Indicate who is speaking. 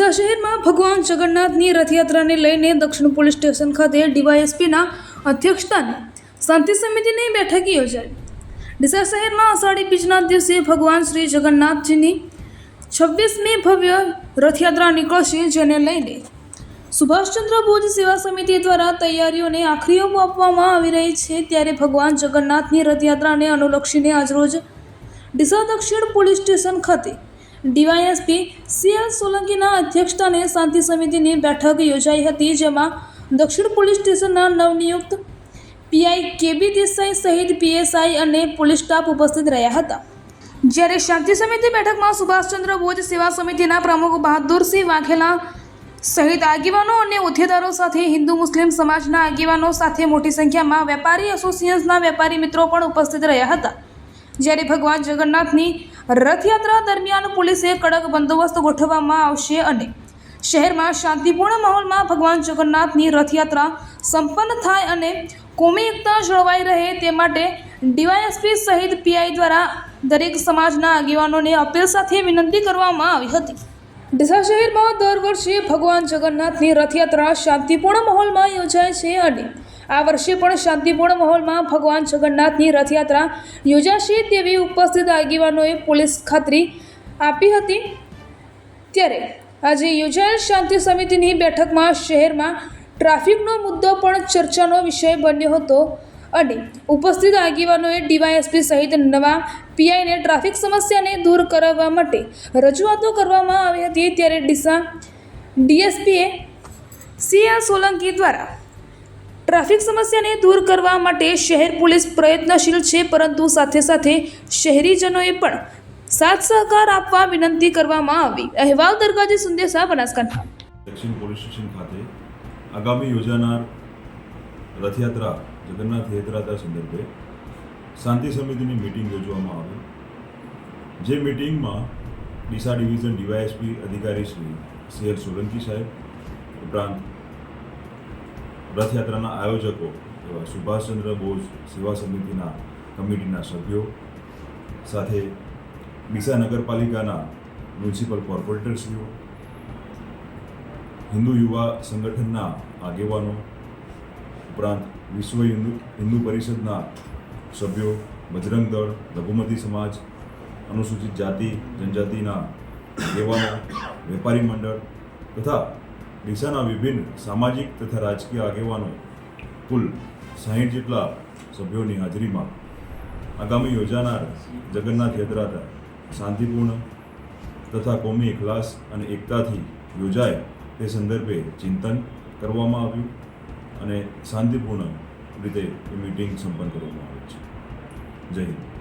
Speaker 1: ડીસા શહેરમાં ભગવાન જગન્નાથની રથયાત્રાને લઈને દક્ષિણ પોલીસ સ્ટેશન ખાતે ડીવાયએસપીના અધ્યક્ષસ્થાને શાંતિ સમિતિની બેઠક યોજાઈ। ડીસા શહેરમાં અષાઢી બીજના દિવસે ભગવાન શ્રી જગન્નાથજીની 26મી ભવ્ય રથયાત્રા નીકળશે, જેને લઈને સુભાષચંદ્ર બોઝ સેવા સમિતિ દ્વારા તૈયારીઓને આખરી ઓપ આપવામાં આવી રહી છે। ત્યારે ભગવાન જગન્નાથની રથયાત્રાને અનુલક્ષીને આજરોજ ડીસા દક્ષિણ પોલીસ સ્ટેશન ખાતે ડીવાયએસપી CL સોલંકીના અધ્યક્ષસ્થાને શાંતિ સમિતિની બેઠક યોજાઈ હતી, જેમાં દક્ષિણ પોલીસ સ્ટેશનના નવનિયુક્ત PI KB દેસાઈ સહિત PSI અને પોલીસ સ્ટાફ ઉપસ્થિત રહ્યા હતા। જ્યારે શાંતિ સમિતિ બેઠકમાં સુભાષચંદ્ર બોઝ સેવા સમિતિના પ્રમુખ બહાદુરસિંહ વાઘેલા સહિત આગેવાનો અને હોદ્દેદારો સાથે હિન્દુ મુસ્લિમ સમાજના આગેવાનો સાથે મોટી સંખ્યામાં વેપારી એસોસિએશનના વેપારી મિત્રો પણ ઉપસ્થિત રહ્યા હતા। જ્યારે ભગવાન જગન્નાથની રથયાત્રા દરમિયાન પોલીસે કડક બંદોબસ્ત ગોઠવવામાં આવશે અને શહેરમાં શાંતિપૂર્ણ માહોલમાં ભગવાન જગન્નાથની રથયાત્રા સંપન્ન થાય અને કોમી એકતા જળવાઈ રહે તે માટે ડીવાયએસપી સહિત PI દ્વારા દરેક સમાજના આગેવાનોને અપીલ સાથે વિનંતી કરવામાં આવી હતી। ડીસા શહેરમાં દર વર્ષે ભગવાન જગન્નાથની રથયાત્રા શાંતિપૂર્ણ માહોલમાં યોજાય છે અને આ વર્ષે પણ શાંતિપૂર્ણ માહોલમાં ભગવાન જગન્નાથની રથયાત્રા યોજાશે તેવી ઉપસ્થિત આગેવાનોએ પોલીસ ખાતરી આપી હતી। ત્યારે આજે યોજાયેલ શાંતિ સમિતિની બેઠકમાં શહેરમાં ટ્રાફિકનો મુદ્દો પણ ચર્ચાનો વિષય બન્યો હતો અને ઉપસ્થિત આગેવાનોએ ડીવાયએસપી સહિત નવા PIને ટ્રાફિક સમસ્યાને દૂર કરવા માટે રજૂઆતો કરવામાં આવી હતી। ત્યારે ડીસા DSPએ CL સોલંકી દ્વારા ટ્રાફિક સમસ્યાને દૂર કરવા માટે શહેર પોલીસ પ્રયત્નશીલ છે, પરંતુ સાથે સાથે શહેરીજનોએ પણ સાથ સહકાર આપવા વિનંતી કરવામાં આવી। અહેવાલ દરગાજી સંદેશા, બનાસકાંઠા।
Speaker 2: દક્ષિણ પોલીસ સ્ટેશન ખાતે આગામી યોજાનાર રથયાત્રા જગન્નાથ યાત્રા સંદર્ભે શાંતિ સમિતિની મિટિંગ યોજવામાં આવી। જે મિટિંગમાં ડીસા ડિવિઝન ડીવાયએસપી અધિકારી શ્રી CL સોલંકી સાહેબ ઉપરાંત રથયાત્રાના આયોજકો એવા સુભાષચંદ્ર બોઝ સેવા સમિતિના કમિટીના સભ્યો સાથે ડીસા નગરપાલિકાના મ્યુનિસિપલ કોર્પોરેટરશ્રીઓ, હિન્દુ યુવા સંગઠનના આગેવાનો ઉપરાંત વિશ્વ હિન્દુ પરિષદના સભ્યો, બજરંગ દળ, લઘુમતી સમાજ, અનુસૂચિત જાતિ જનજાતિના આગેવાનો, વેપારી મંડળ તથા ડીસાના વિભિન્ન સામાજિક તથા રાજકીય આગેવાનો કુલ 60 જેટલા સભ્યોની હાજરીમાં આગામી યોજાનાર જગન્નાથ યાત્રા શાંતિપૂર્ણ તથા કોમી એકલાસ અને એકતાથી યોજાય તે સંદર્ભે ચિંતન કરવામાં આવ્યું અને શાંતિપૂર્ણ રીતે એ મિટિંગ સંપન્ન કરવામાં આવી છે। જય હિન્દ।